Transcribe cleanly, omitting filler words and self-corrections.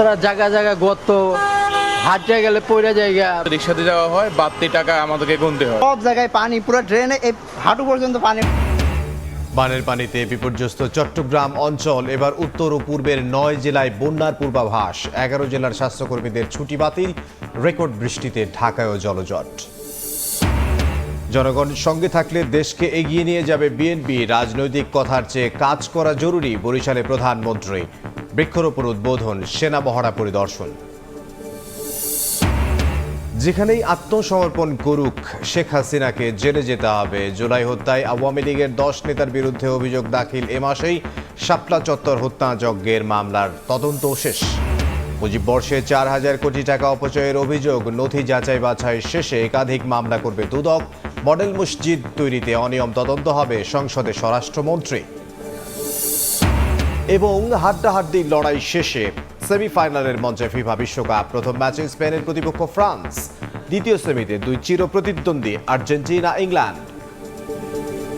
তারা জায়গা জায়গা গর্ত, হাঁটতে গেলে পড়ে জায়গা। রিক্সাতে যাওয়া হয়, বাড়তি টাকা আমাদেরকে গুনতে হয়। সব জায়গায় পানি, পুরো ড্রেনে এই হাঁটু পর্যন্ত পানি। বানের পানিতে বিপর্যস্ত চট্টগ্রাম অঞ্চল। এবার উত্তর ও পূর্বের 9 জেলায় বন্যার পূর্বাভাস। 11 জেলার স্বাস্থ্যকর্মীদের ছুটি বাতিল। রেকর্ড বৃষ্টিতে ঢাকায়ও জলজট। জনগণ সঙ্গে থাকলে দেশকে এগিয়ে নিয়ে যাবে বিএনপি। রাজনৈতিক কথার চেয়ে কাজ করা জরুরি, বরিশালে প্রধানমন্ত্রী। বৃক্ষরোপণ উদ্বোধন, সেনা মহড়া পরিদর্শন। যেখানেই আত্মসমর্পণ করুক, শেখ হাসিনাকে জেলে যেতে হবে। জুলাই হত্যায় আওয়ামী লীগের 10 নেতার বিরুদ্ধে অভিযোগ দাখিল এ মাসেই। শাপলা চত্বর হত্যাযজ্ঞের মামলার তদন্ত শেষ। মুজিববর্ষে 4000 কোটি টাকা অপচয়ের অভিযোগ। নথি যাচাই বাছাই শেষে একাধিক মামলা করবে দুদক। মডেল মসজিদ তৈরিতে অনিয়ম তদন্ত হবে, সংসদে স্বরাষ্ট্রমন্ত্রী। এবং হাড্ডাহাড্ডি লড়াই শেষে সেমিফাইনালের মঞ্চে ফিফা বিশ্বকাপ। প্রথম ম্যাচে স্পেনের প্রতিপক্ষ ফ্রান্স, দ্বিতীয় সেমিতে দুই চিরপ্রতিদ্বন্দ্বী আর্জেন্টিনা ইংল্যান্ড।